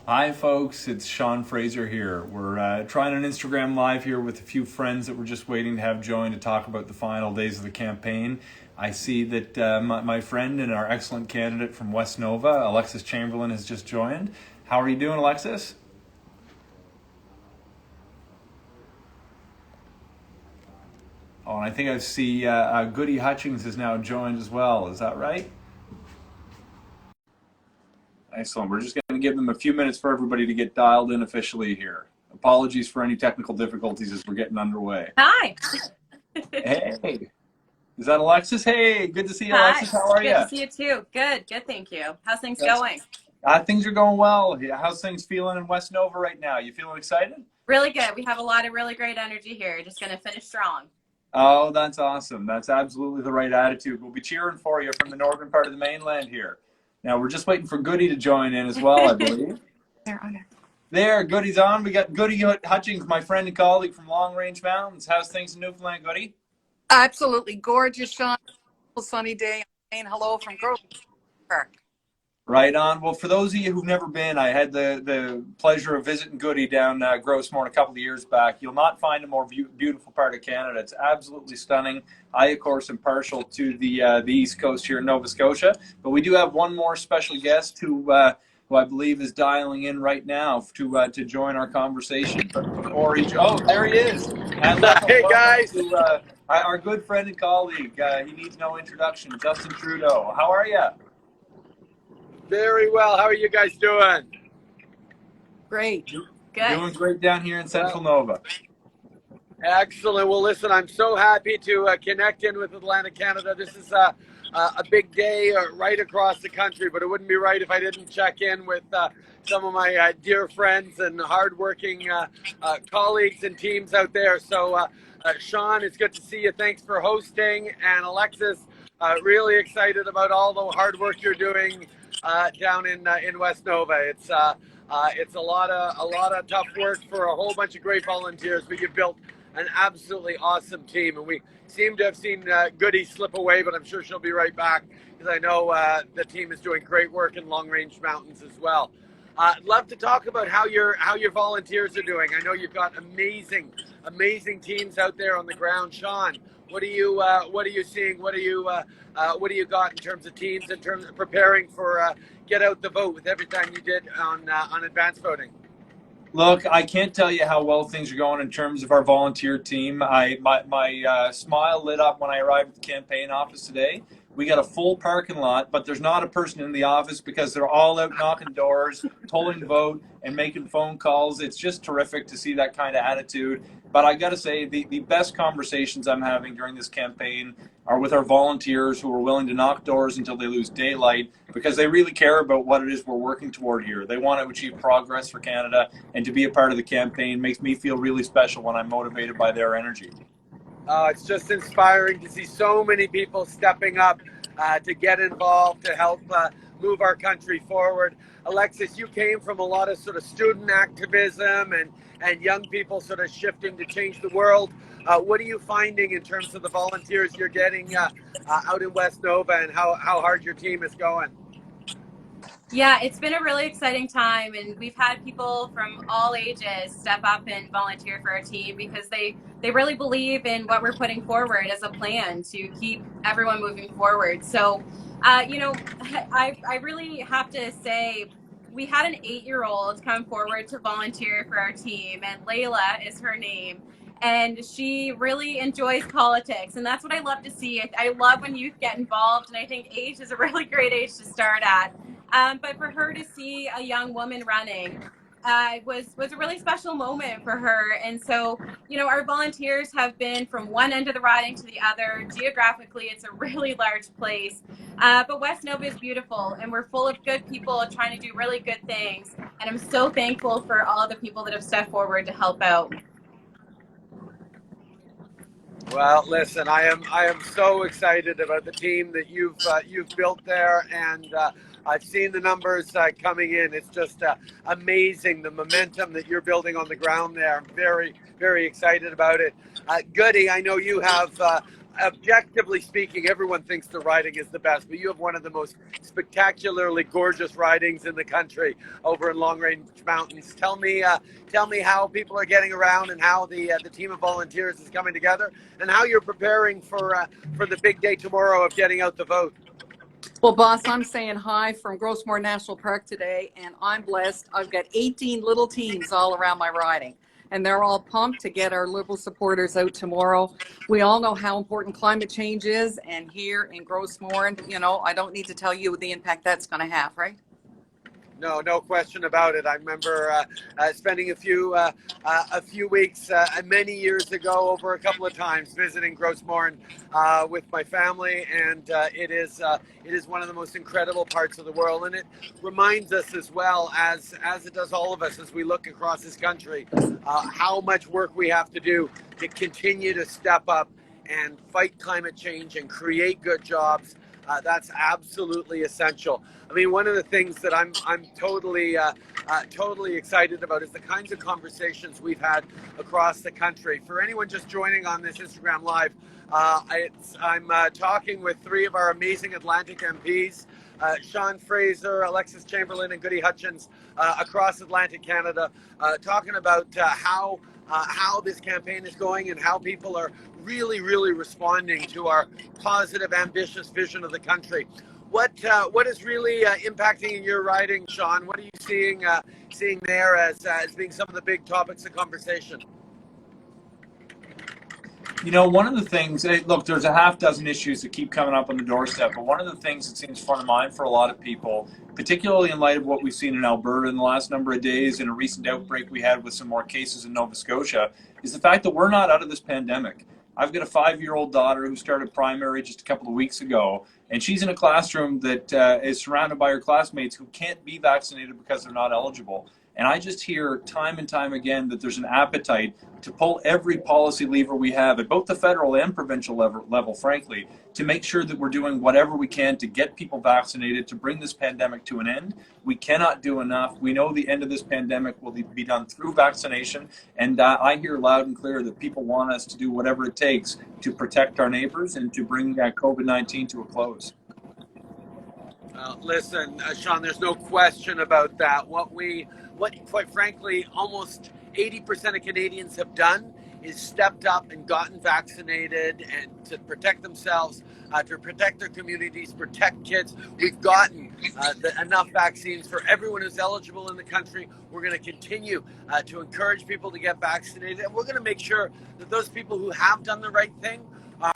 Hi folks, it's Sean Fraser here. We're trying an Instagram live here with a few friends that we're just waiting to have join to talk about the final days of the campaign. I see that my friend and our excellent candidate from West Nova, Alexis Chamberlain, has just joined. How are you doing, Alexis? Oh, and I think I see Goody Hutchins has now joined as well. Is that right? Excellent. We're just going to give them a few minutes for everybody to get dialed in officially here. Apologies for any technical difficulties as we're getting underway. Hi. Hey, is that Alexis? Hey, good to see you, Hi. Alexis. How are you? Good to see you too. Good, thank you. How's things going? Things are going well. How's things feeling in West Nova right now? You feeling excited? Really good. We have a lot of really great energy here. Just going to finish strong. Oh, that's awesome. That's absolutely the right attitude. We'll be cheering for you from the northern part of the mainland here. Now, we're just waiting for Goody to join in as well, I believe. They're on it. There, Goody's on. We got Goody Hutchins, my friend and colleague from Long Range Mountains. How's things in Newfoundland, Goody? Absolutely gorgeous, Sean. Sunny day. Saying hello from Gross Park. Right on. Well, for those of you who've never been, I had the pleasure of visiting Goody down Grossmore a couple of years back. You'll not find a more beautiful part of Canada. It's absolutely stunning. I, of course, am partial to the East Coast here in Nova Scotia, but we do have one more special guest who I believe is dialing in right now to join our conversation. But before there he is. And hey guys, to, our good friend and colleague. He needs no introduction, Justin Trudeau. How are you? very well. How are you guys doing? Great. Good. Doing great down here in Central Nova. Excellent. Well, listen, I'm so happy to connect in with Atlantic Canada. This is a big day right across the country, but it wouldn't be right if I didn't check in with some of my dear friends and hardworking colleagues and teams out there. So, Sean, it's good to see you. Thanks for hosting. And Alexis, really excited about all the hard work you're doing down in West Nova. It's a lot of tough work for a whole bunch of great volunteers, but you've built an absolutely awesome team, and we seem to have seen Goody slip away, but I'm sure she'll be right back because I know the team is doing great work in Long Range Mountains as well. I'd love to talk about how your volunteers are doing. I know you've got amazing teams out there on the ground. Sean, what are you seeing? What do you got in terms of teams, in terms of preparing for get out the vote with everything you did on advance voting? Look, I can't tell you how well things are going in terms of our volunteer team. My smile lit up when I arrived at the campaign office today. We got a full parking lot, but there's not a person in the office because they're all out knocking doors, tolling the vote, and making phone calls. It's just terrific to see that kind of attitude. But I got to say, the best conversations I'm having during this campaign are with our volunteers who are willing to knock doors until they lose daylight because they really care about what it is we're working toward here. They want to achieve progress for Canada, and to be a part of the campaign makes me feel really special when I'm motivated by their energy. It's just inspiring to see so many people stepping up to get involved, to help move our country forward. Alexis, you came from a lot of sort of student activism and young people sort of shifting to change the world. What are you finding in terms of the volunteers you're getting out in West Nova and how hard your team is going? Yeah, it's been a really exciting time, and we've had people from all ages step up and volunteer for our team because they really believe in what we're putting forward as a plan to keep everyone moving forward. So, I really have to say, we had an 8-year-old come forward to volunteer for our team, and Layla is her name. And she really enjoys politics, and that's what I love to see. I love when youth get involved, and I think age is a really great age to start at. But for her to see a young woman running was a really special moment for her. And so, our volunteers have been from one end of the riding to the other. Geographically, it's a really large place. But West Nova is beautiful, and we're full of good people trying to do really good things. And I'm so thankful for all of the people that have stepped forward to help out. Well, listen, I am so excited about the team that you've built there, and I've seen the numbers coming in. It's just amazing, the momentum that you're building on the ground there. I'm very, very excited about it. Goody, I know you have objectively speaking, everyone thinks the riding is the best, but you have one of the most spectacularly gorgeous ridings in the country over in Long Range Mountains. Tell me how people are getting around and how the team of volunteers is coming together, and how you're preparing for the big day tomorrow of getting out the vote. Well, boss, I'm saying hi from Grossmore National Park today, and I'm blessed. I've got 18 little teams all around my riding, and they're all pumped to get our Liberal supporters out tomorrow. We all know how important climate change is, and here in Grossmore, you know, I don't need to tell you the impact that's going to have, right? No question about it. I remember spending a few weeks many years ago, over a couple of times, visiting Grossmore with my family, and it is one of the most incredible parts of the world, and it reminds us as well as it does all of us as we look across this country how much work we have to do to continue to step up and fight climate change and create good jobs. That's absolutely essential. I mean, one of the things that I'm totally excited about is the kinds of conversations we've had across the country. For anyone just joining on this Instagram Live, I'm talking with three of our amazing Atlantic MPs, Shawn, Fraser, Alexis, Chamberlain, and Goody, Hutchins, across Atlantic Canada, talking about how this campaign is going and how people are really responding to our positive, ambitious vision of the country. What is really impacting in your riding, Shawn? What are you seeing there as being some of the big topics of conversation? You know, one of the things, look, there's a half dozen issues that keep coming up on the doorstep, but one of the things that seems front of mind for a lot of people, particularly in light of what we've seen in Alberta in the last number of days and a recent outbreak we had with some more cases in Nova Scotia, is the fact that we're not out of this pandemic. I've got a 5-year-old daughter who started primary just a couple of weeks ago, and she's in a classroom that is surrounded by her classmates who can't be vaccinated because they're not eligible. And I just hear time and time again that there's an appetite to pull every policy lever we have at both the federal and provincial level, frankly, to make sure that we're doing whatever we can to get people vaccinated, to bring this pandemic to an end. We cannot do enough. We know the end of this pandemic will be done through vaccination. And I hear loud and clear that people want us to do whatever it takes to protect our neighbors and to bring COVID-19 to a close. Listen, Shawn, there's no question about that. What quite frankly, almost 80% of Canadians have done is stepped up and gotten vaccinated, and to protect themselves, to protect their communities, protect kids. We've gotten enough vaccines for everyone who's eligible in the country. We're going to continue to encourage people to get vaccinated, and we're going to make sure that those people who have done the right thing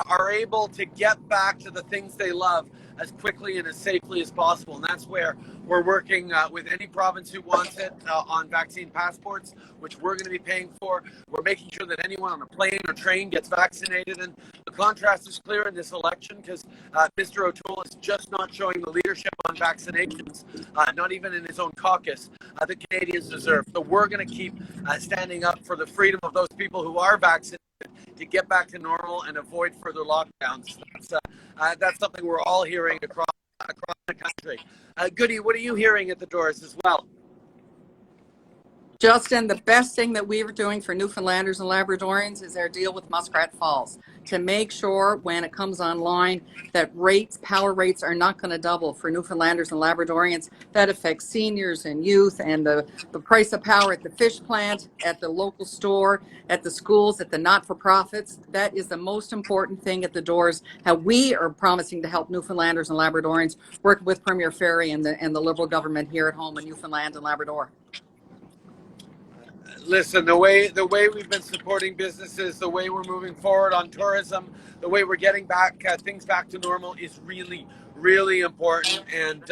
are able to get back to the things they love as quickly and as safely as possible. And that's where we're working with any province who wants it on vaccine passports, which we're going to be paying for. We're making sure that anyone on a plane or train gets vaccinated. And the contrast is clear in this election because Mr. O'Toole is just not showing the leadership on vaccinations, not even in his own caucus, that Canadians deserve. So we're going to keep standing up for the freedom of those people who are vaccinated to get back to normal and avoid further lockdowns. That's something we're all hearing across the country. Goody, what are you hearing at the doors as well? Justin, the best thing that we are doing for Newfoundlanders and Labradorians is our deal with Muskrat Falls to make sure when it comes online that power rates are not going to double for Newfoundlanders and Labradorians. That affects seniors and youth, and the price of power at the fish plant, at the local store, at the schools, at the not-for-profits. That is the most important thing at the doors, how we are promising to help Newfoundlanders and Labradorians, working with Premier Ferry and the Liberal government here at home in Newfoundland and Labrador. Listen, the way we've been supporting businesses, the way we're moving forward on tourism, the way we're getting things back to normal is really important. And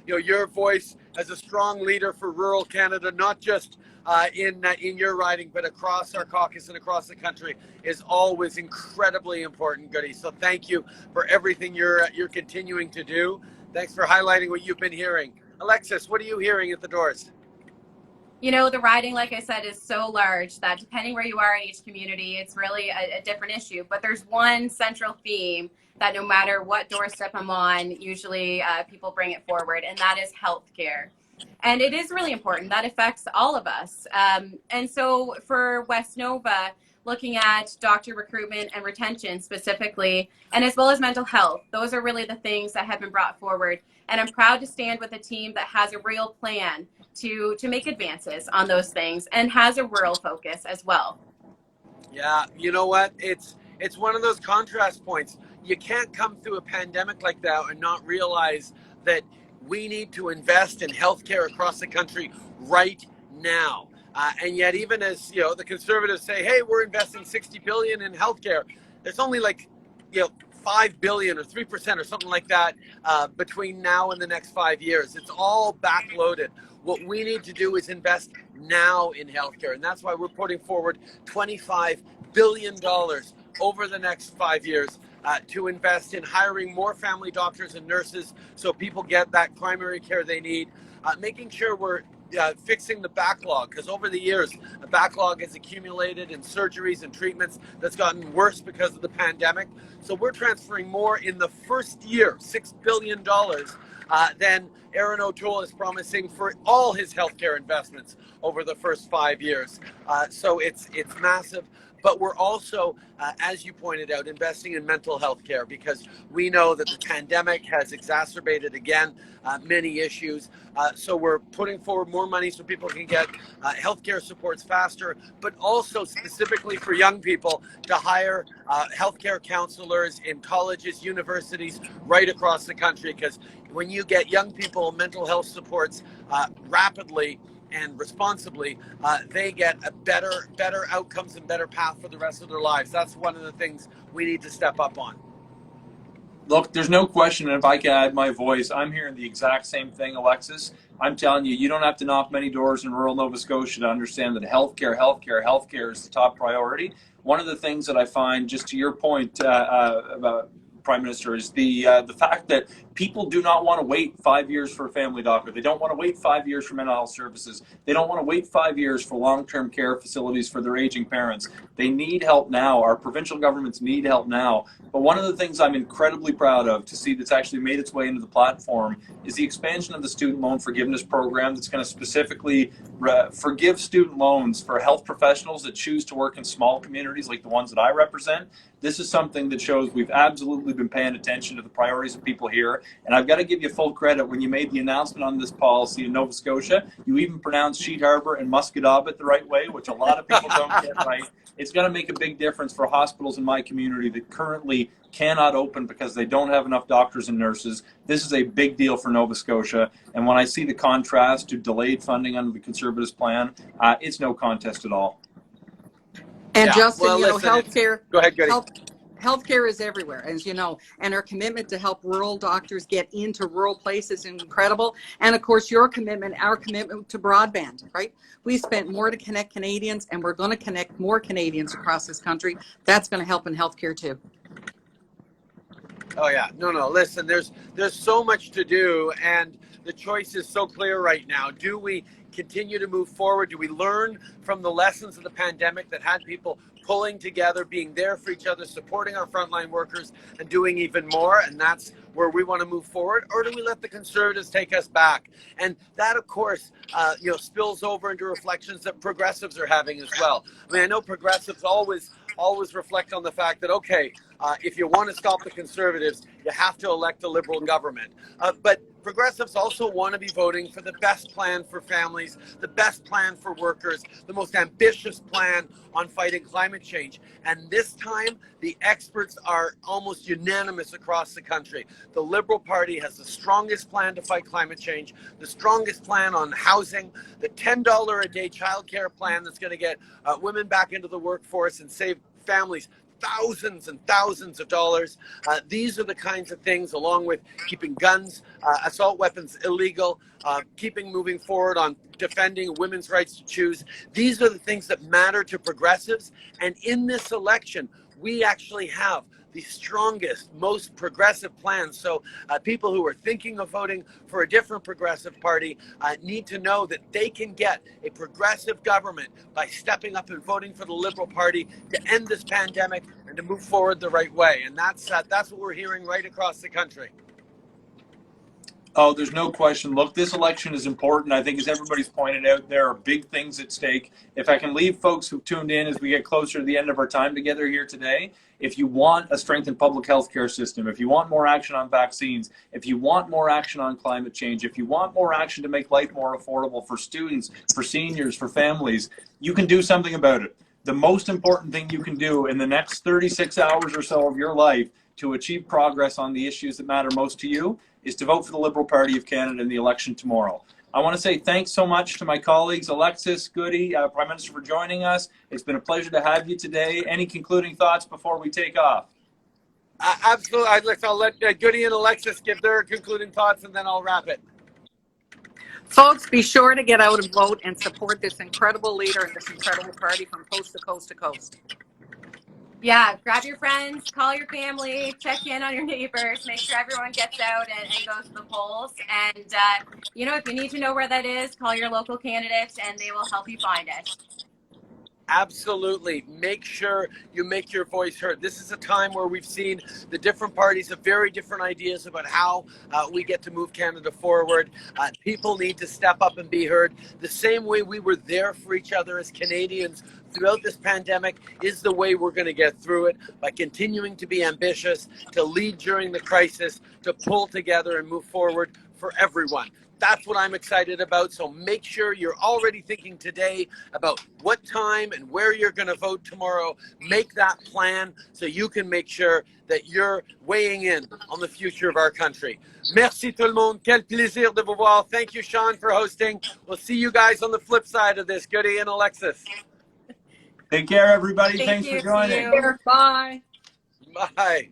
your voice as a strong leader for rural Canada, not just in your riding, but across our caucus and across the country, is always incredibly important, Goody. So thank you for everything you're continuing to do. Thanks for highlighting what you've been hearing. Alexis, what are you hearing at the doors? You know, the riding, like I said, is so large that depending where you are in each community, it's really a different issue. But there's one central theme that no matter what doorstep I'm on, usually people bring it forward, and that is healthcare. And it is really important. That affects all of us. And so for West Nova, looking at doctor recruitment and retention specifically, and as well as mental health. Those are really the things that have been brought forward. And I'm proud to stand with a team that has a real plan to make advances on those things and has a rural focus as well. Yeah, you know what? It's one of those contrast points. You can't come through a pandemic like that and not realize that we need to invest in healthcare across the country right now. And yet, even as the Conservatives say, "Hey, we're investing 60 billion in healthcare," there's only 5 billion or 3% or something like that between now and the next 5 years. It's all backloaded. What we need to do is invest now in healthcare, and that's why we're putting forward $25 billion over the next 5 years to invest in hiring more family doctors and nurses so people get that primary care they need, making sure we're fixing the backlog, because over the years, a backlog has accumulated in surgeries and treatments that's gotten worse because of the pandemic. So we're transferring more in the first year, $6 billion, than Aaron O'Toole is promising for all his healthcare investments over the first 5 years. So it's massive. But we're also, as you pointed out, investing in mental health care, because we know that the pandemic has exacerbated, again, many issues. So we're putting forward more money so people can get healthcare supports faster, but also specifically for young people to hire healthcare counselors in colleges, universities, right across the country. Because when you get young people mental health supports rapidly and responsibly, they get a better outcomes and better path for the rest of their lives. That's one of the things we need to step up on. Look, there's no question, and if I can add my voice, I'm hearing the exact same thing, Alexis. I'm telling you, you don't have to knock many doors in rural Nova Scotia to understand that healthcare is the top priority. One of the things that I find, just to your point, about Prime Minister, is the fact that people do not want to wait 5 years for a family doctor. They don't want to wait 5 years for mental health services. They don't want to wait 5 years for long-term care facilities for their aging parents. They need help now. Our provincial governments need help now. But one of the things I'm incredibly proud of to see that's actually made its way into the platform is the expansion of the student loan forgiveness program that's going to specifically forgive student loans for health professionals that choose to work in small communities like the ones that I represent. This is something that shows we've absolutely been paying attention to the priorities of people here. And I've got to give you full credit. When you made the announcement on this policy in Nova Scotia, you even pronounced Sheet Harbour and Musquodoboit the right way, which a lot of people don't get right. It's going to make a big difference for hospitals in my community that currently cannot open because they don't have enough doctors and nurses. This is a big deal for Nova Scotia. And when I see the contrast to delayed funding under the Conservatives' plan, it's no contest at all. And Yeah. Justin, Well, listen, healthcare. Go ahead, Goody. Healthcare is everywhere, as you know, and our commitment to help rural doctors get into rural places is incredible. And of course, our commitment to broadband, right? We spent more to connect Canadians, and we're going to connect more Canadians across this country. That's going to help in healthcare too. Oh yeah, no. Listen, there's so much to do, and the choice is so clear right now. Do we continue to move forward? Do we learn from the lessons of the pandemic that had people pulling together, being there for each other, supporting our frontline workers, and doing even more? And that's where we want to move forward. Or do we let the Conservatives take us back? And that, of course, spills over into reflections that progressives are having as well. I mean, I know progressives always reflect on the fact that, okay, if you want to stop the Conservatives, you have to elect a Liberal government. But progressives also want to be voting for the best plan for families, the best plan for workers, the most ambitious plan on fighting climate change. And this time, the experts are almost unanimous across the country. The Liberal Party has the strongest plan to fight climate change, the strongest plan on housing, the $10 a day childcare plan that's going to get women back into the workforce and save families thousands and thousands of dollars. These are the kinds of things, along with keeping guns, assault weapons illegal, keeping moving forward on defending women's rights to choose. These are the things that matter to progressives. And in this election, we actually have the strongest, most progressive plans. So people who are thinking of voting for a different progressive party need to know that they can get a progressive government by stepping up and voting for the Liberal Party to end this pandemic and to move forward the right way. And that's what we're hearing right across the country. Oh, there's no question. Look, this election is important. I think, as everybody's pointed out, there are big things at stake. If I can leave folks who tuned in as we get closer to the end of our time together here today, if you want a strengthened public health care system, if you want more action on vaccines, if you want more action on climate change, if you want more action to make life more affordable for students, for seniors, for families, you can do something about it. The most important thing you can do in the next 36 hours or so of your life to achieve progress on the issues that matter most to you is to vote for the Liberal Party of Canada in the election tomorrow. I want to say thanks so much to my colleagues, Alexis, Goody, Prime Minister, for joining us. It's been a pleasure to have you today. Any concluding thoughts before we take off? Absolutely. I'll let Goody and Alexis give their concluding thoughts, and then I'll wrap it. Folks, be sure to get out and vote and support this incredible leader and this incredible party from coast to coast to coast. Yeah, grab your friends, call your family, check in on your neighbors, make sure everyone gets out and goes to the polls. And, you know, if you need to know where that is, call your local candidate and they will help you find it. Absolutely. Make sure you make your voice heard. This is a time where we've seen the different parties have very different ideas about how we get to move Canada forward. People need to step up and be heard. The same way we were there for each other as Canadians throughout this pandemic is the way we're going to get through it, by continuing to be ambitious, to lead during the crisis, to pull together and move forward for everyone. That's what I'm excited about. So make sure you're already thinking today about what time and where you're going to vote tomorrow. Make that plan so you can make sure that you're weighing in on the future of our country. Merci tout le monde. Quel plaisir de vous voir. Thank you, Shawn, for hosting. We'll see you guys on the flip side of this. Goody and Alexis. Take care, everybody. Thank Thanks you. for joining. Bye. Bye.